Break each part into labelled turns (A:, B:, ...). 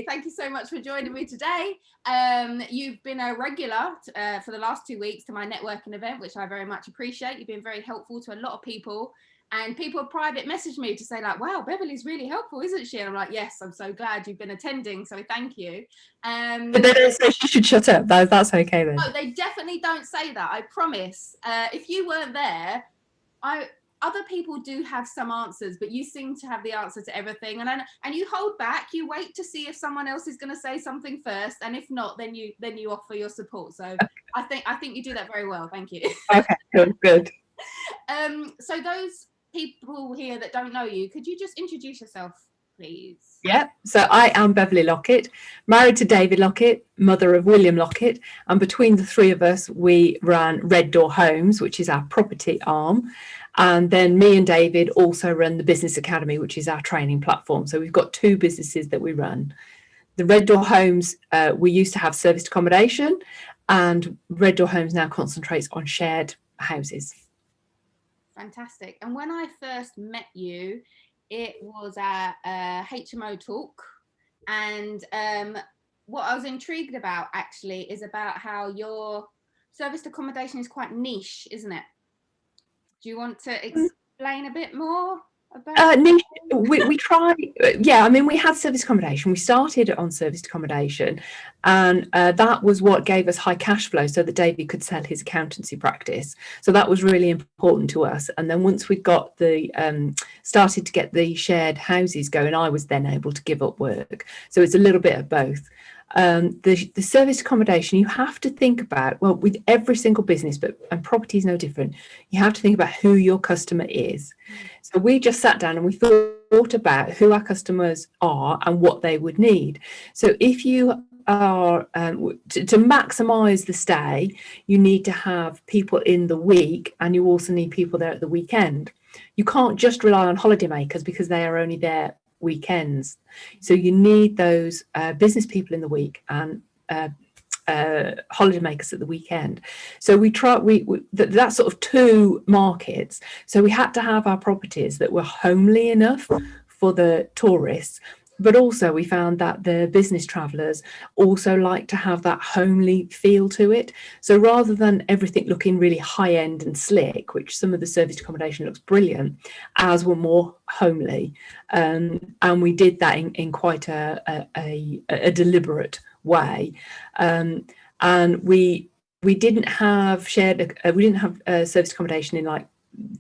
A: Beverley, thank you so much for joining me today. You've been a regular for the last 2 weeks to my networking event, which I very much appreciate. You've been very helpful to a lot of people, and people private message me to say like, wow, Beverley's really helpful, isn't she? And I'm like, yes, I'm so glad you've been attending, so thank you.
B: But they don't say she should shut up. That's okay then.
A: No, they definitely don't say that, I promise. If you weren't there, other people do have some answers, but you seem to have the answer to everything, and you hold back. You wait to see if someone else is going to say something first, and if not, then you offer your support. So I think you do that very well. Thank you.
B: Okay, good.
A: So those people here that don't know you, could you just introduce yourself, please?
B: Yeah, so I am Beverley Lockett, married to David Lockett, mother of William Lockett, and between the three of us, we ran Red Door Homes, which is our property arm, and then me and David also run the Business Academy, which is our training platform. So we've got two businesses that we run. The Red Door Homes, we used to have serviced accommodation, and Red Door Homes now concentrates on shared houses.
A: Fantastic. And when I first met you, it was at HMO Talk, and what I was intrigued about actually is about how your serviced accommodation is quite niche, isn't it? Do you want to explain a bit more about
B: niche? We try, yeah, I mean, we had serviced accommodation. We started on serviced accommodation, and that was what gave us high cash flow so that David could sell his accountancy practice. So that was really important to us. And then once we got started to get the shared houses going, I was then able to give up work. So it's a little bit of both. The service accommodation, you have to think about, well, with every single business, and property is no different, you have to think about who your customer is. So we just sat down and we thought about who our customers are and what they would need. So if you are to maximize the stay, you need to have people in the week, and you also need people there at the weekend. You can't just rely on holidaymakers because they are only there weekends. So you need those business people in the week and holidaymakers at the weekend. So we that's sort of two markets. So we had to have our properties that were homely enough for the tourists, but also we found that the business travellers also like to have that homely feel to it. So rather than everything looking really high end and slick, which some of the serviced accommodation looks brilliant, ours were more homely. And we did that in quite a deliberate way. And we didn't have serviced accommodation in like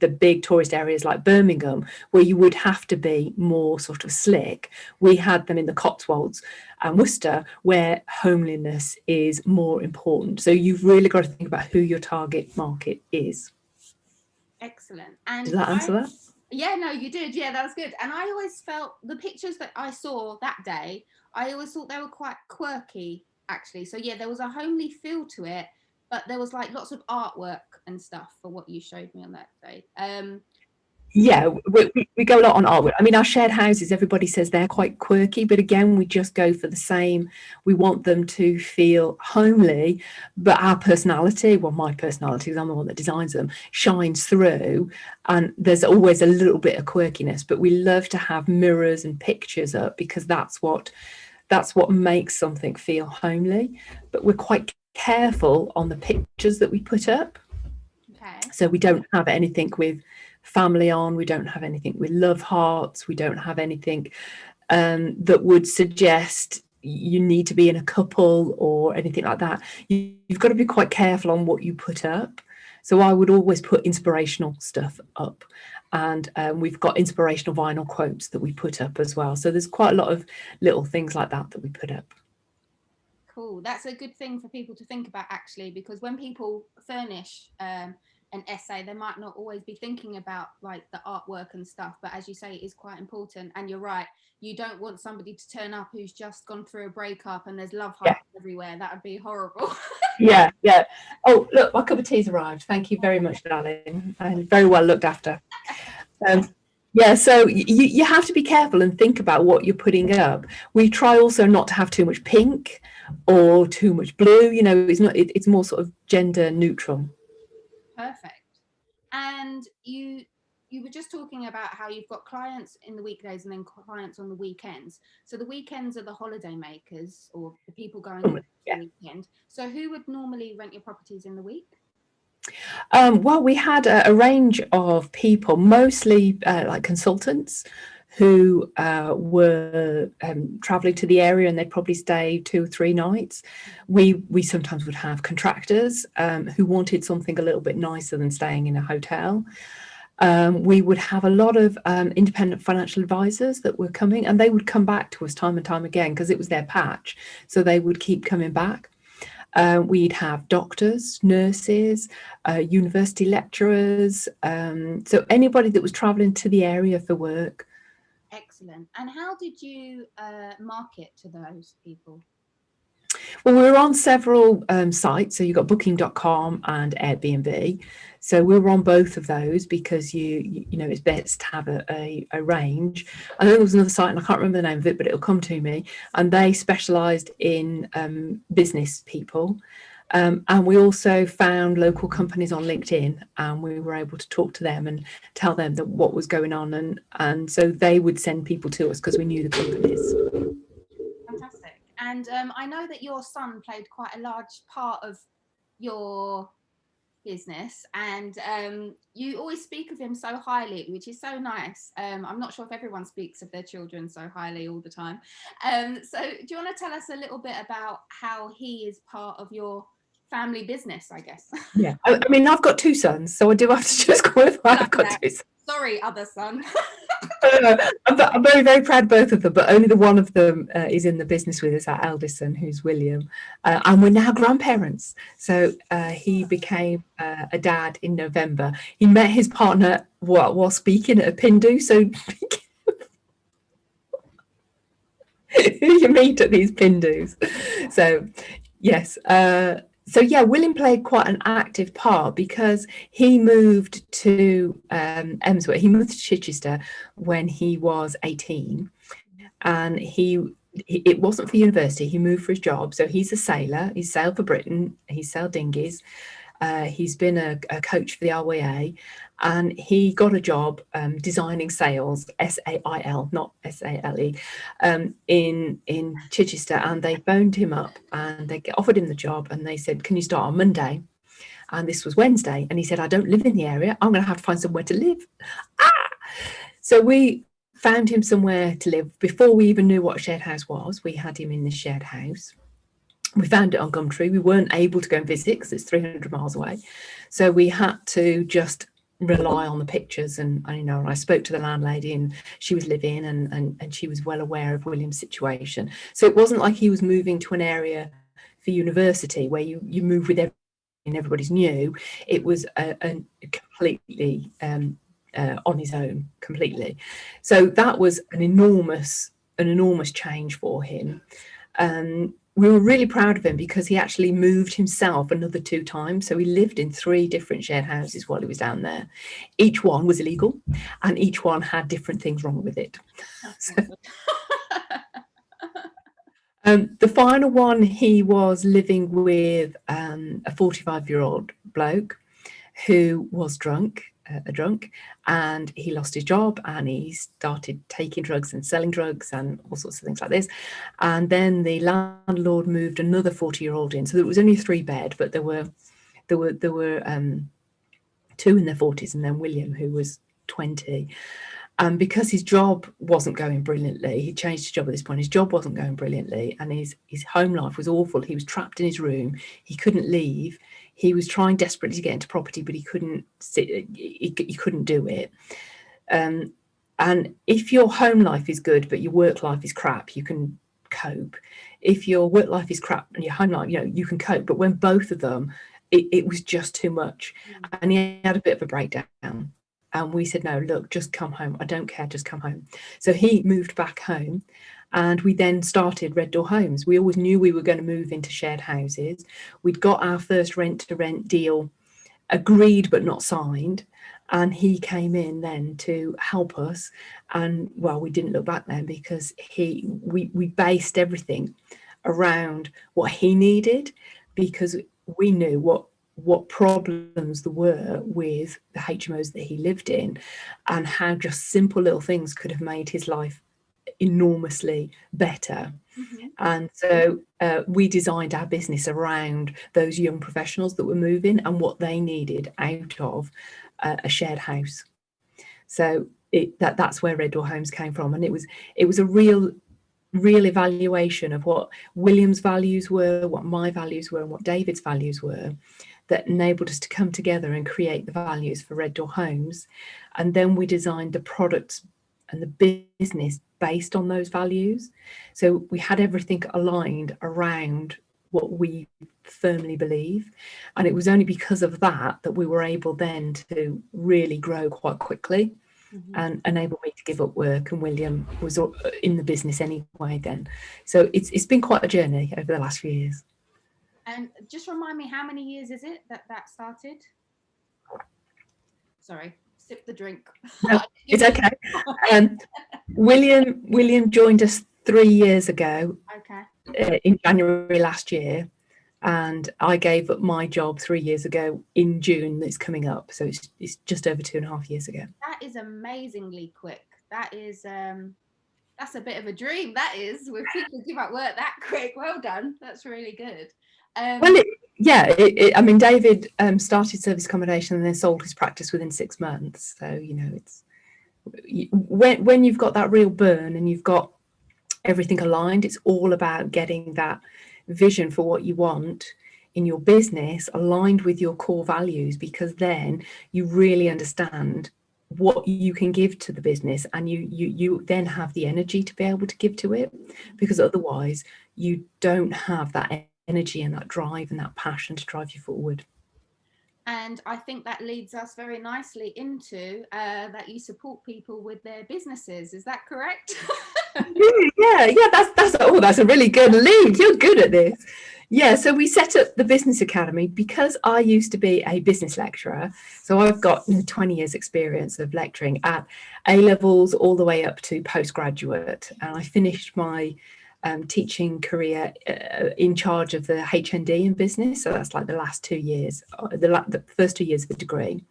B: the big tourist areas like Birmingham, where you would have to be more sort of slick. We had them in the Cotswolds and Worcester, where homeliness is more important. So you've really got to think about who your target market is.
A: Excellent. And
B: does that answer that?
A: Yeah, no, you did. Yeah, that was good. And I always felt the pictures that I saw that day, I always thought they were quite quirky, actually. So yeah, there was a homely feel to it, but there was like lots of artwork and stuff for what you showed me on that day.
B: Yeah, we go a lot on artwork. I mean, our shared houses, everybody says they're quite quirky, but again, we just go for the same. We want them to feel homely, but our personality, well, my personality, because I'm the one that designs them, shines through, and there's always a little bit of quirkiness, but we love to have mirrors and pictures up because that's what makes something feel homely. But we're quite careful on the pictures that we put up.
A: Okay.
B: So we don't have anything with family on, we don't have anything with love hearts, we don't have anything that would suggest you need to be in a couple or anything like that. You've got to be quite careful on what you put up. So I would always put inspirational stuff up, and we've got inspirational vinyl quotes that we put up as well. So there's quite a lot of little things like that we put up.
A: Cool. That's a good thing for people to think about, actually, because when people furnish an essay, they might not always be thinking about like the artwork and stuff, but as you say, it is quite important. And you're right, you don't want somebody to turn up who's just gone through a breakup and there's love hearts everywhere. That would be horrible.
B: Yeah. Oh, look, my cup of tea's arrived. Thank you very much, darling, and very well looked after. Yeah, so you have to be careful and think about what you're putting up. We try also not to have too much pink or too much blue. You know, it's more sort of gender neutral.
A: Perfect. And you you were just talking about how you've got clients in the weekdays and then clients on the weekends. So the weekends are the holiday makers or the people going away for the weekend. So who would normally rent your properties in the week?
B: Well, we had a range of people, mostly like consultants who were traveling to the area, and they'd probably stay 2 or 3 nights. We sometimes would have contractors who wanted something a little bit nicer than staying in a hotel. We would have a lot of independent financial advisors that were coming, and they would come back to us time and time again because it was their patch. So they would keep coming back. We'd have doctors, nurses, university lecturers, so anybody that was travelling to the area for work.
A: Excellent. And how did you market to those people?
B: Well, we were on several sites. So you've got booking.com and Airbnb. So we were on both of those because you know it's best to have a range. And then there was another site, and I can't remember the name of it, but it'll come to me. And they specialised in business people. And we also found local companies on LinkedIn, and we were able to talk to them and tell them that what was going on. And so they would send people to us because we knew the companies.
A: Fantastic. And I know that your son played quite a large part of your business, and you always speak of him so highly, which is so nice. I'm not sure if everyone speaks of their children so highly all the time. So do you want to tell us a little bit about how he is part of your family business, I guess?
B: Yeah, I mean, I've got 2 sons, so I do have to just qualify. I've got 2 sons.
A: Sorry, other son.
B: I'm very, very proud of both of them, but only the one of them is in the business with us, our eldest son, who's William. And we're now grandparents. So he became a dad in November. He met his partner while speaking at a Pindu. So you meet at these Pindus. So, yes. So yeah, William played quite an active part because he moved to Emsworth. He moved to Chichester when he was 18, and it wasn't for university. He moved for his job. So he's a sailor. He's sailed for Britain. He's sailed dinghies. He's been a coach for the RWA, and he got a job designing sails, SAIL, not SALE, in Chichester. And they phoned him up and they offered him the job, and they said, "Can you start on Monday?" And this was Wednesday, and he said, "I don't live in the area. I'm going to have to find somewhere to live." So we found him somewhere to live. Before we even knew what a shared house was, we had him in the shared house. We found it on Gumtree. We weren't able to go and visit because it's 300 miles away. So we had to just rely on the pictures. And you know, I spoke to the landlady, and she was living, and she was well aware of William's situation. So it wasn't like he was moving to an area for university where you move with everybody and everybody's new. It was a completely on his own, completely. So that was an enormous change for him. We were really proud of him because he actually moved himself another 2 times. So he lived in 3 different shared houses while he was down there. Each one was illegal, and each one had different things wrong with it. So, the final one, he was living with a 45-year-old bloke who was a drunk, and he lost his job, and he started taking drugs and selling drugs and all sorts of things like this. And then the landlord moved another 40-year-old in, so it was only a 3-bed, but there were 2 in their 40s, and then William, who was 20. And because his job wasn't going brilliantly, he changed his job at this point. His job wasn't going brilliantly, and his home life was awful. He was trapped in his room. He couldn't leave. He was trying desperately to get into property, but he couldn't do it. And if your home life is good, but your work life is crap, you can cope. If your work life is crap and your home life, you know, you can cope. But when both of them, it was just too much. And he had a bit of a breakdown. And we said, "No, look, just come home. I don't care, just come home." So he moved back home, and we then started Red Door Homes. We always knew we were going to move into shared houses. We'd got our first rent-to-rent deal agreed but not signed, and he came in then to help us. And well, we didn't look back then because we based everything around what he needed, because we knew what what problems there were with the HMOs that he lived in, and how just simple little things could have made his life enormously better.
A: Mm-hmm.
B: And so we designed our business around those young professionals that were moving and what they needed out of a shared house. So that's where Red Door Homes came from, and it was a real evaluation of what William's values were, what my values were, and what David's values were, that enabled us to come together and create the values for Red Door Homes. And then we designed the products and the business based on those values. So we had everything aligned around what we firmly believe. And it was only because of that that we were able then to really grow quite quickly. Mm-hmm. And enable me to give up work, and William was in the business anyway then. So it's been quite a journey over the last few years.
A: And just remind me, how many years is it that started? Sorry, sip the drink.
B: No, it's okay. William joined us 3 years ago.
A: Okay.
B: In January last year, and I gave up my job 3 years ago in June that's coming up. So it's just over 2.5 years ago.
A: That is amazingly quick. That is that's a bit of a dream. That is, with people give up work that quick. Well done. That's really good.
B: Well, I mean, David started service accommodation and then sold his practice within 6 months. So, you know, it's when you've got that real burn and you've got everything aligned, it's all about getting that vision for what you want in your business aligned with your core values, because then you really understand what you can give to the business, and you then have the energy to be able to give to it, because otherwise you don't have that energy and that drive and that passion to drive you forward.
A: And I think that leads us very nicely into that you support people with their businesses. Is that correct?
B: Yeah, that's a really good lead. You're good at this. Yeah, so we set up the Business Academy because I used to be a business lecturer. So I've got 20 years experience of lecturing at A levels all the way up to postgraduate. And I finished my teaching career in charge of the HND in business. So that's like the last 2 years, the first 2 years of the degree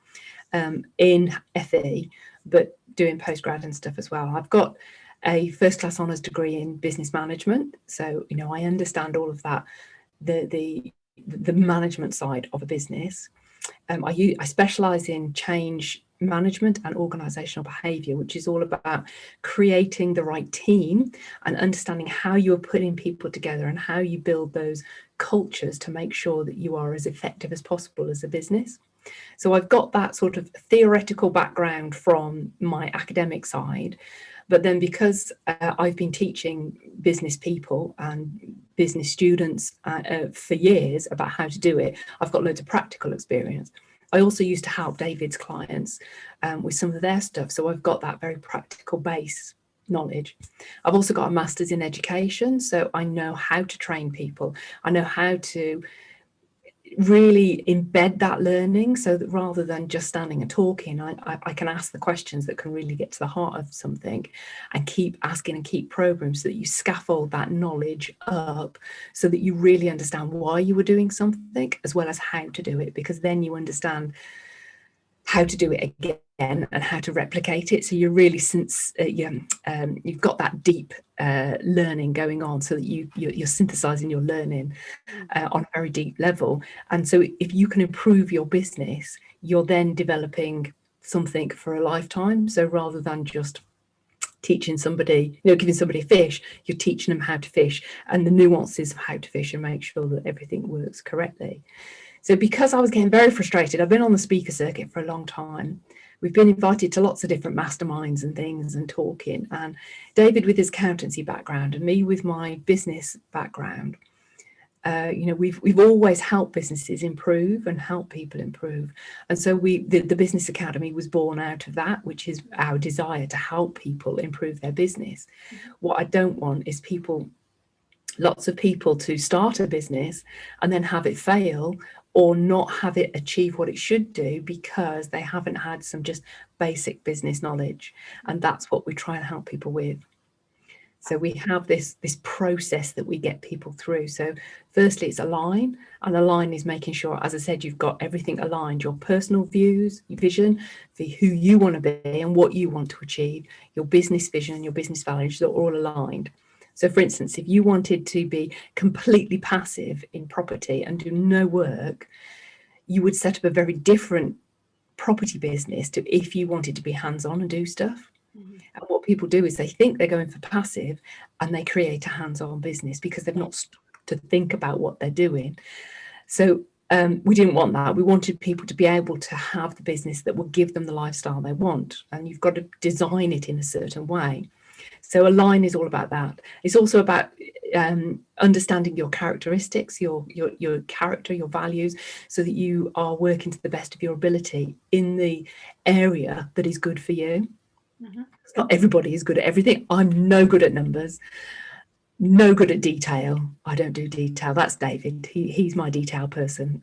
B: in FE, but doing postgrad and stuff as well. I've got a first class honours degree in business management. So, you know, I understand all of that, the management side of a business. I specialise in change management and organisational behaviour, which is all about creating the right team and understanding how you're putting people together and how you build those cultures to make sure that you are as effective as possible as a business. So I've got that sort of theoretical background from my academic side, but then because I've been teaching business people and business students for years about how to do it, I've got loads of practical experience. I also used to help David's clients with some of their stuff. So I've got that very practical base knowledge. I've also got a master's in education. So I know how to train people. I know how to really embed that learning, so that rather than just standing and talking, I can ask the questions that can really get to the heart of something, and keep asking and keep probing, so that you scaffold that knowledge up so that you really understand why you were doing something as well as how to do it, because then you understand how to do it again and how to replicate it. So you're really, you've got that deep learning going on, so that you're synthesizing your learning on a very deep level. And so if you can improve your business, you're then developing something for a lifetime. So rather than just teaching somebody, giving somebody a fish, you're teaching them how to fish and the nuances of how to fish and make sure that everything works correctly. So because I was getting very frustrated, I've been on the speaker circuit for a long time. We've been invited to lots of different masterminds and things and talking. And David with his accountancy background and me with my business background, we've always helped businesses improve and help people improve. And so the Business Academy was born out of that, which is our desire to help people improve their business. What I don't want is lots of people to start a business and then have it fail, or not have it achieve what it should do because they haven't had some just basic business knowledge. And that's what we try and help people with. So we have this process that we get people through. So firstly, it's align, and align is making sure, as I said, you've got everything aligned, your personal views, your vision for who you want to be and what you want to achieve, your business vision and your business values are all aligned. So for instance, if you wanted to be completely passive in property and do no work, you would set up a very different property business to if you wanted to be hands-on and do stuff. And what people do is they think they're going for passive and they create a hands-on business because they've not stopped to think about what they're doing. So we didn't want that. We wanted people to be able to have the business that will give them the lifestyle they want. And you've got to design it in a certain way. So align is all about that. It's also about understanding your characteristics, your character, your values, so that you are working to the best of your ability in the area that is good for you. Not everybody is good at everything. I'm no good at numbers, no good at detail. I don't do detail. That's David. He's my detail person.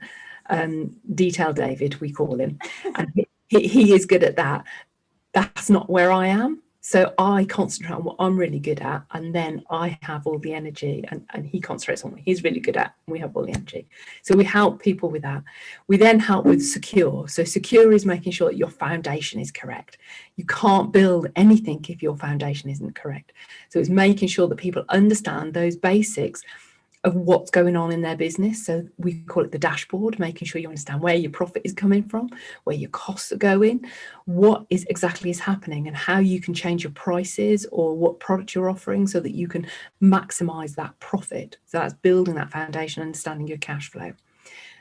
B: Detail David, we call him. And he is good at that. That's not where I am. So I concentrate on what I'm really good at, and then I have all the energy, and he concentrates on what he's really good at, and we have all the energy. So we help people with that. We then help with secure. So secure is making sure that your foundation is correct. You can't build anything if your foundation isn't correct. So it's making sure that people understand those basics of what's going on in their business. So we call it the dashboard, making sure you understand where your profit is coming from, where your costs are going, what is exactly is happening, and how you can change your prices or what product you're offering so that you can maximize that profit. So that's building that foundation, understanding your cash flow.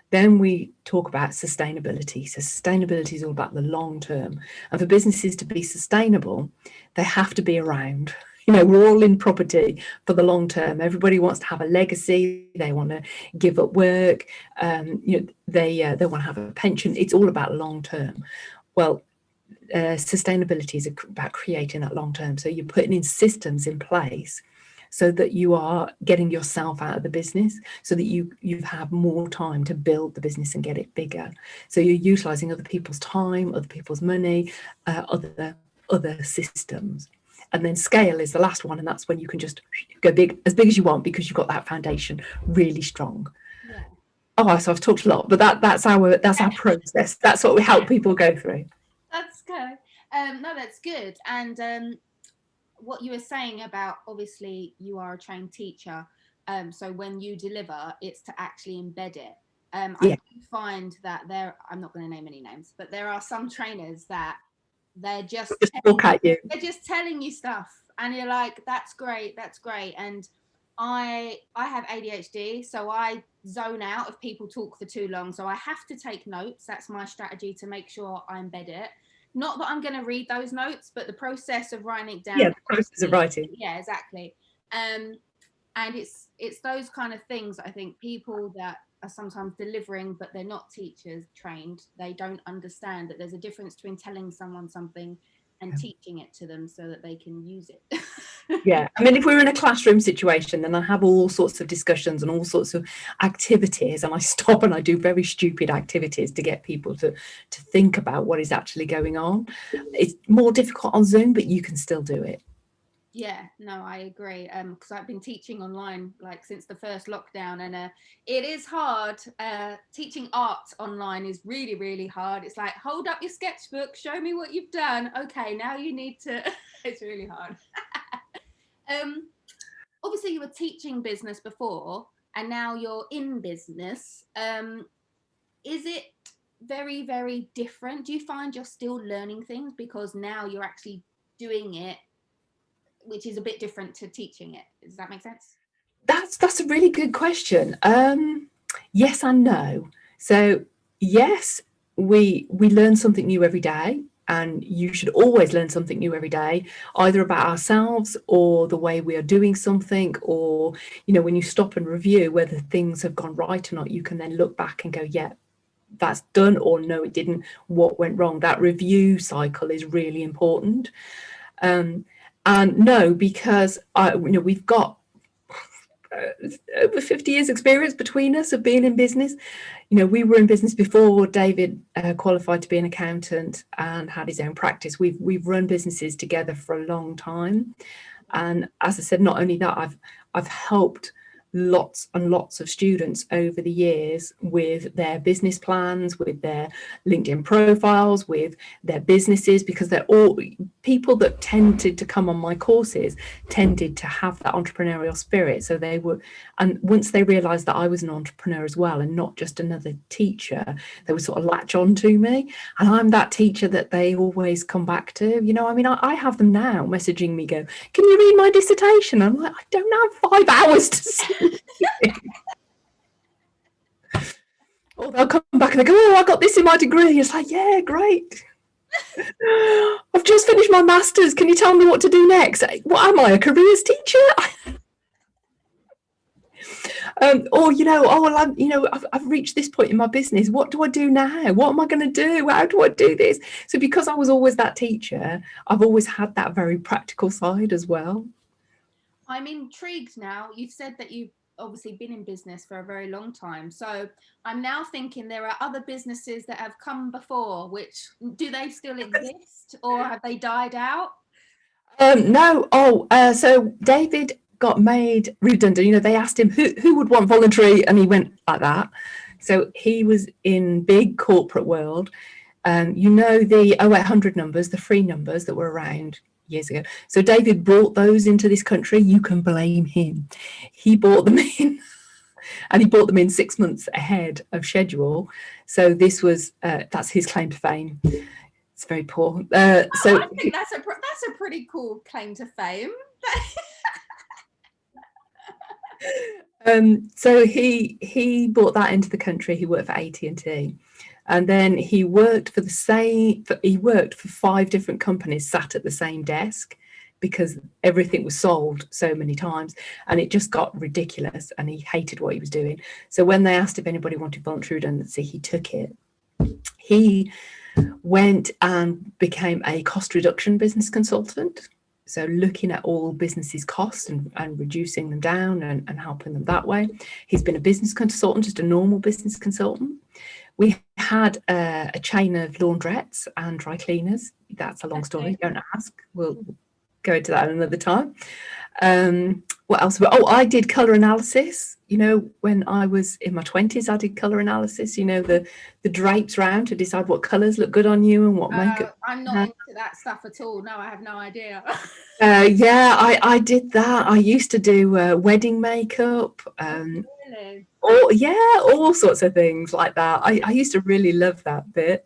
B: Then we talk about sustainability. So sustainability is all about the long term. And for businesses to be sustainable, they have to be around. You know, we're all in property for the long term. Everybody wants to have a legacy. They want to give up work. You know, they want to have a pension. It's all about long term. Well, sustainability is about creating that long term. So you're putting in systems in place so that you are getting yourself out of the business, so that you have more time to build the business and get it bigger. So you're utilizing other people's time, other people's money, other systems. And then scale is the last one, and that's when you can just go as big as you want, because you've got that foundation really strong. Yeah. Oh, so I've talked a lot, but that's our process. That's what we help people go through.
A: That's good. No, that's good. And what you were saying about, obviously you are a trained teacher, so when you deliver, it's to actually embed it. I do find that I'm not going to name any names, but there are some trainers that they're just telling you stuff, and you're like, that's great, and I have ADHD, so I zone out if people talk for too long, so I have to take notes. That's my strategy to make sure I embed it. Not that I'm going to read those notes, but the process of writing it down.
B: Yeah, the process of writing.
A: Yeah, exactly. And it's those kind of things, I think, people that are sometimes delivering, but they're not teachers trained, they don't understand that there's a difference between telling someone something and teaching it to them so that they can use it.
B: Yeah, I mean, if we're in a classroom situation, then I have all sorts of discussions and all sorts of activities, and I stop and I do very stupid activities to get people to think about what is actually going on. It's more difficult on Zoom, but you can still do it.
A: Yeah, no, I agree. Because I've been teaching online like since the first lockdown, and it is hard. Teaching art online is really, really hard. It's like, hold up your sketchbook, show me what you've done. Okay, now you need to. It's really hard. Obviously, you were teaching business before, and now you're in business. Is it very, very different? Do you find you're still learning things because now you're actually doing it, which is a bit different to teaching it? Does that make sense?
B: That's a really good question. Yes and no. So yes, we learn something new every day, and you should always learn something new every day, either about ourselves or the way we are doing something, or, you know, when you stop and review whether things have gone right or not, you can then look back and go, yeah, that's done, or no, it didn't. What went wrong? That review cycle is really important. And no, because we've got over 50 years experience between us of being in business. You know, we were in business before David qualified to be an accountant and had his own practice. We've run businesses together for a long time, And as I said, not only that, I've helped lots and lots of students over the years with their business plans, with their LinkedIn profiles, with their businesses, because they're all people that tended to come on my courses tended to have that entrepreneurial spirit. So they were, and once they realized that I was an entrepreneur as well and not just another teacher, they would sort of latch on to me. And I'm that teacher that they always come back to. You know, I mean, I have them now messaging me, go, can you read my dissertation? I'm like, I don't have 5 hours to see. Or they'll come back and they go, oh, I got this in my degree. It's like, yeah, great. I've just finished my master's. Can you tell me what to do next? What am I, a careers teacher? Or, you know, oh, well, I've reached this point in my business. What do I do now? What am I going to do? How do I do this? So because I was always that teacher, I've always had that very practical side as well.
A: I'm intrigued now. You've said that you've obviously been in business for a very long time. So I'm now thinking there are other businesses that have come before, which do they still exist or have they died out?
B: No. So David got made redundant. You know, they asked him who would want voluntary, and he went like that. So he was in big corporate world. You know, the 0800 numbers, the free numbers that were around years ago. So David brought those into this country. You can blame him. He bought them in and he bought them in 6 months ahead of schedule. So this was, that's his claim to fame. It's very poor. So
A: I think that's a pretty cool claim to fame.
B: So he brought that into the country. He worked for AT&T. And then he worked for 5 different companies sat at the same desk because everything was sold so many times and it just got ridiculous and he hated what he was doing. So when they asked if anybody wanted voluntary redundancy, he took it. He went and became a cost reduction business consultant. So looking at all businesses' costs and reducing them down and helping them that way. He's been a business consultant, just a normal business consultant. We had a chain of laundrettes and dry cleaners. That's a long story, don't ask. We'll go into that another time. What else? Oh, I did colour analysis. You know, when I was in my 20s, I did colour analysis, you know, the drapes round to decide what colours look good on you and what makeup.
A: I'm not into that stuff at all. No, I have no idea.
B: Yeah, I did that. I used to do wedding makeup.
A: Really?
B: All sorts of things like that. I used to really love that bit.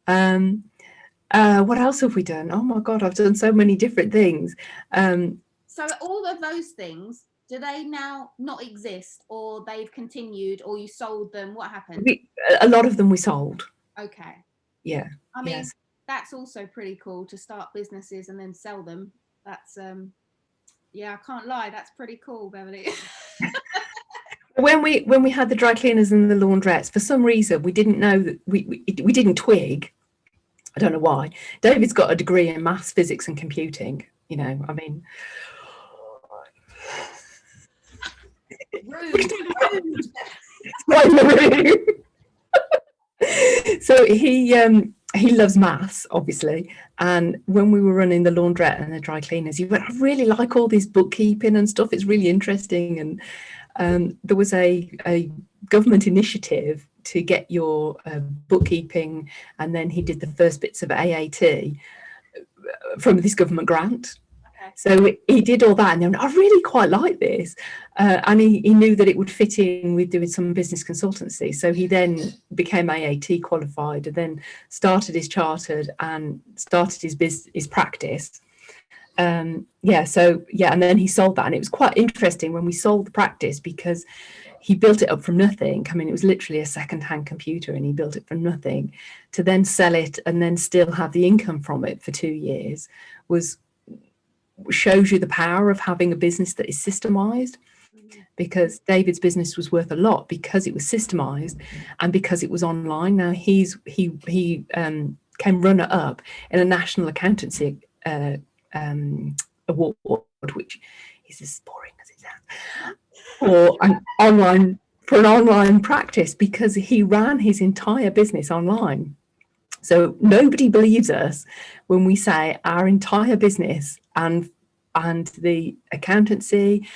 B: What else have we done? Oh my God, I've done so many different things.
A: So all of those things, do they now not exist or they've continued or you sold them? What happened?
B: A lot of them we sold.
A: Okay.
B: Yeah.
A: I mean, that's also pretty cool to start businesses and then sell them. That's, yeah, I can't lie. That's pretty cool, Beverley.
B: When we had the dry cleaners and the laundrettes, for some reason we didn't know that we didn't twig. I don't know why. David's got a degree in maths, physics, and computing. You know, I mean,
A: Rude.
B: So he loves maths, obviously. And when we were running the laundrette and the dry cleaners, he went, I really like all this bookkeeping and stuff. It's really interesting. And there was a government initiative to get your bookkeeping, and then he did the first bits of AAT from this government grant. Okay. So he did all that, and then I really quite like this, and he knew that it would fit in with doing some business consultancy. So he then became AAT qualified, and then started his chartered and started his practice. And then he sold that, and it was quite interesting when we sold the practice because he built it up from nothing. I mean, it was literally a second-hand computer, and he built it from nothing to then sell it and then still have the income from it for 2 years. Shows you the power of having a business that is systemized, because David's business was worth a lot because it was systemized and because it was online. Now he came runner up in a national accountancy award, which is as boring as it sounds, for an online practice, because he ran his entire business online. So nobody believes us when we say our entire business and and the accountancy,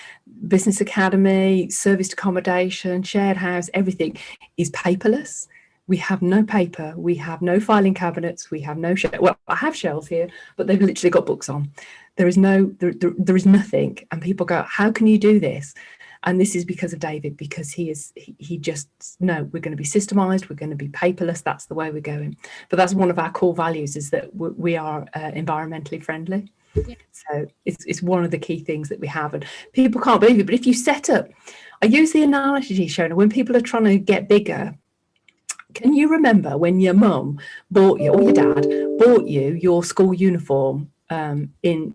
B: business academy, serviced accommodation, shared house, everything is paperless. We have no paper, we have no filing cabinets, we have no well, I have shelves here, but they've literally got books on. There is there is nothing. And people go, how can you do this? And this is because of David, because he just, no, we're going to be systemized, we're going to be paperless, that's the way we're going. But that's one of our core values, is that we are environmentally friendly.
A: Yeah.
B: So it's one of the key things that we have, and people can't believe it. But if you set up, I use the analogy, Shona, when people are trying to get bigger, can you remember when your mum bought you, or your dad bought you, your school uniform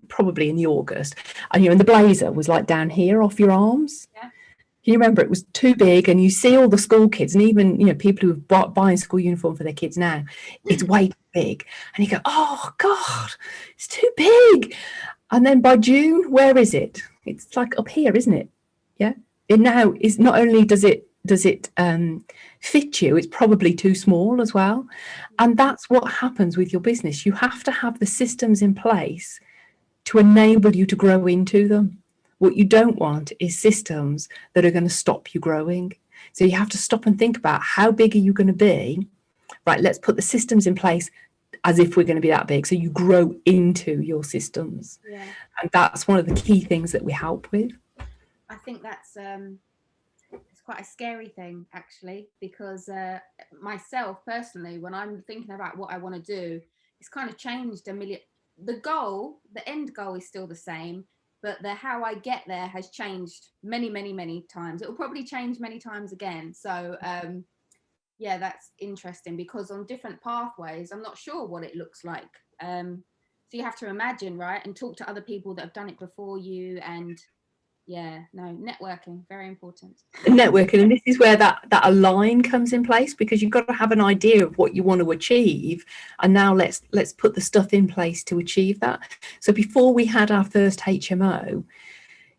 B: probably in the August, and the blazer was like down here off your arms?
A: Yeah.
B: Can you remember? It was too big, and you see all the school kids, and even people who are buying school uniform for their kids now, it's way too big, and you go, oh God, it's too big. And then by June, where is it? It's like up here, isn't it? Yeah. It now is, not only does it fit you, it's probably too small as well. And that's what happens with your business. You have to have the systems in place to enable you to grow into them. What you don't want is systems that are going to stop you growing. So you have to stop and think about, how big are you going to be? Right, let's put the systems in place as if we're going to be that big, so you grow into your systems.
A: Yeah.
B: And that's one of the key things that we help with.
A: I think that's it's quite a scary thing, actually, because myself personally, when I'm thinking about what I want to do, it's kind of changed a million. The end goal is still the same, but the how I get there has changed many, many, many times. It will probably change many times again. So yeah, that's interesting, because on different pathways, I'm not sure what it looks like. So you have to imagine, right, and talk to other people that have done it before you. And yeah, no, networking, very important.
B: Networking, and this is where that align comes in place, because you've got to have an idea of what you want to achieve, and now let's put the stuff in place to achieve that. So before we had our first HMO,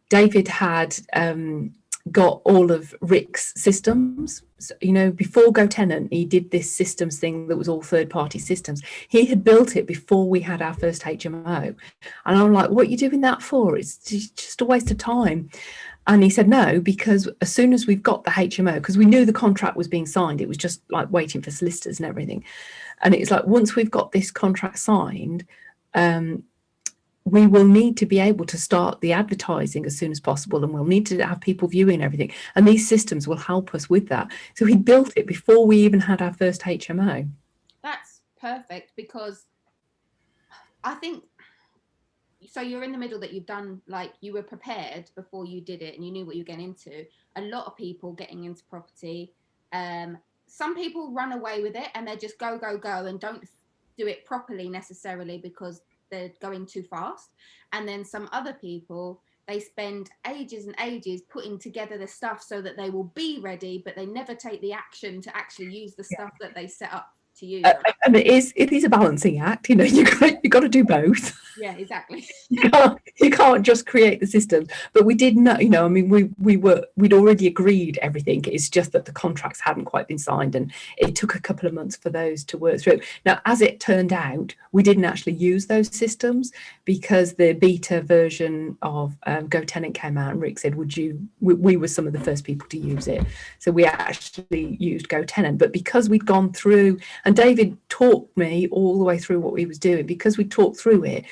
B: David had got all of Rick's systems. So, before GoTenant, he did this systems thing that was all third-party systems. He had built it before we had our first HMO. And I'm like, what are you doing that for? It's just a waste of time. And he said, no, because as soon as we've got the HMO, because we knew the contract was being signed, it was just like waiting for solicitors and everything. And it's like, once we've got this contract signed, we will need to be able to start the advertising as soon as possible, and we'll need to have people viewing everything. And these systems will help us with that. So he built it before we even had our first HMO.
A: That's perfect, because I think, so you're in the middle, that you've done, like, you were prepared before you did it and you knew what you're getting into. A lot of people getting into property, some people run away with it and they just go and don't do it properly necessarily because they're going too fast. And then some other people, they spend ages and ages putting together the stuff so that they will be ready, but they never take the action to actually use the stuff that they set up to use.
B: And it is a balancing act. You got to do both.
A: Yeah, exactly.
B: you can't just create the systems. But we did know, I mean, we'd already agreed everything. It's just that the contracts hadn't quite been signed, and it took a couple of months for those to work through. Now, as it turned out, we didn't actually use those systems, because the beta version of GoTenant came out, and Rick said, we were some of the first people to use it. So we actually used GoTenant. But because we'd gone through, and David talked me all the way through what we was doing, because we talked through it,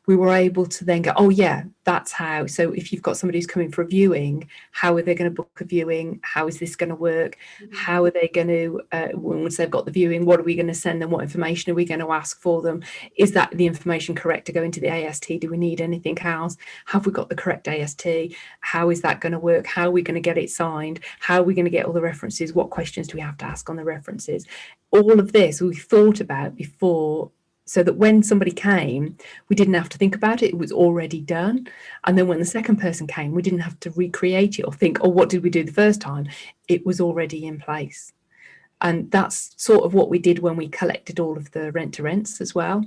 B: we were able to then go, oh yeah, that's how. So if you've got somebody who's coming for a viewing, how are they going to book a viewing? How is this going to work? Mm-hmm. How are they going to, once they've got the viewing, what are we going to send them? What information are we going to ask for them? Is that the information correct to go into the AST? Do we need anything else? Have we got the correct AST? How is that going to work? How are we going to get it signed? How are we going to get all the references? What questions do we have to ask on the references? All of this we thought about before, so that when somebody came, we didn't have to think about it. It was already done. And then when the second person came, we didn't have to recreate it or think, oh, what did we do the first time? It was already in place. And that's sort of what we did when we collected all of the rent-to-rents as well.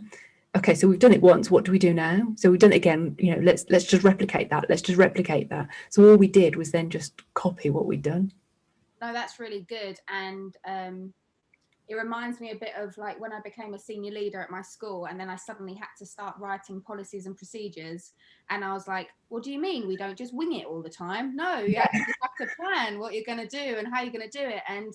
B: Okay, so we've done it once. What do we do now? So we've done it again. Let's just replicate that. Let's just replicate that. So all we did was then just copy what we'd done.
A: No, that's really good. And it reminds me a bit of like when I became a senior leader at my school, and then I suddenly had to start writing policies and procedures. And I was like, what do you mean we don't just wing it all the time? No, you actually have to plan what you're going to do and how you're going to do it. And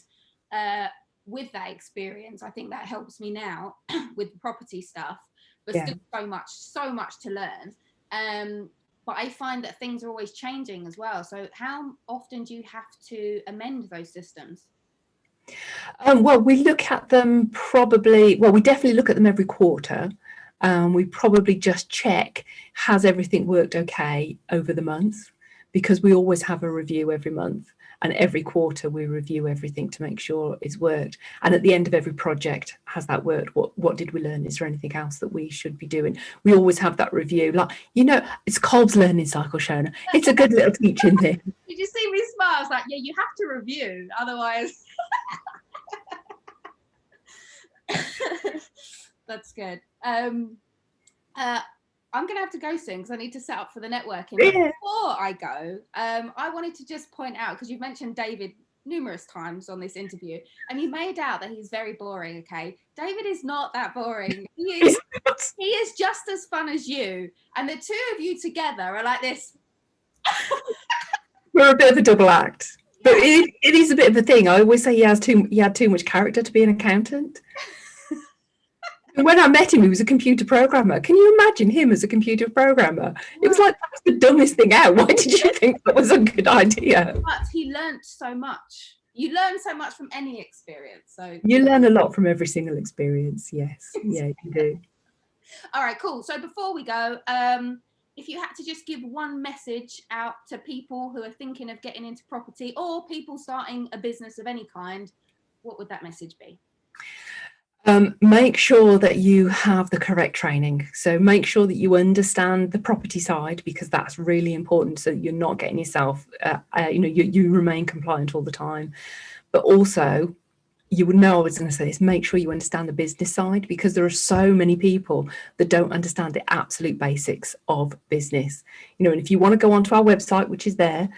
A: with that experience, I think that helps me now with the property stuff, but still so much to learn. But I find that things are always changing as well. So how often do you have to amend those systems?
B: Well, we look at them we definitely look at them every quarter. We probably just check, has everything worked okay over the month? Because we always have a review every month, and every quarter we review everything to make sure it's worked. And at the end of every project, has that worked? What did we learn? Is there anything else that we should be doing? We always have that review. Like, it's Cobb's learning cycle, Shona. It's a good little teaching thing.
A: Did you see me smile? I was like, yeah, you have to review, otherwise. That's good. I'm gonna have to go soon because I need to set up for the networking. But before I go, I wanted to just point out, because you've mentioned David numerous times on this interview, and you made out that he's very boring. Okay, David is not that boring. He is just as fun as you, and the two of you together are like this.
B: We're a bit of a double act. But it is a bit of a thing. I always say he had too much character to be an accountant. When I met him, he was a computer programmer. Can you imagine him as a computer programmer? It was like, that's the dumbest thing out. Why did you think that was a good idea?
A: But he learned so much. You learn so much from any experience. So
B: you learn a lot from every single experience. Yes. Yeah, you do.
A: All right, cool. So before we go, if you had to just give one message out to people who are thinking of getting into property or people starting a business of any kind, what would that message be?
B: Make sure that you have the correct training. So make sure that you understand the property side, because that's really important, so that you're not getting yourself, you remain compliant all the time. But also, I was going to say this, make sure you understand the business side, because there are so many people that don't understand the absolute basics of business. And if you want to go onto our website, which is there,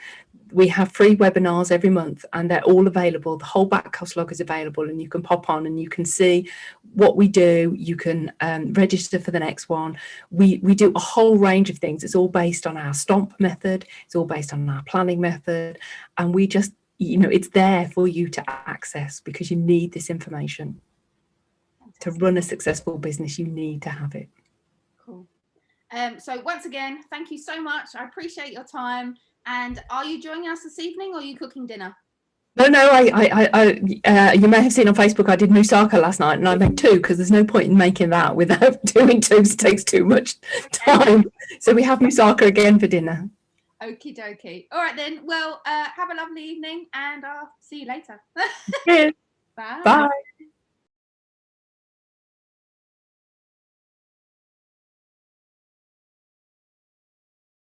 B: we have free webinars every month, and they're all available. The whole back catalogue is available, and you can pop on and you can see what we do. You can register for the next one. We do a whole range of things. It's all based on our stomp method. It's all based on our planning method. And we just, it's there for you to access, because you need this information. To run a successful business, you need to have it.
A: Cool. So once again, thank you so much. I appreciate your time. And are you joining us this evening, or are you cooking dinner?
B: No, you may have seen on Facebook I did moussaka last night, and I made 2, because there's no point in making that without doing 2. It takes too much time. So we have moussaka again for dinner.
A: Okie dokie. All right then. Well, have a lovely evening, and I'll see you later.
B: Cheers.
A: Bye.
B: Bye.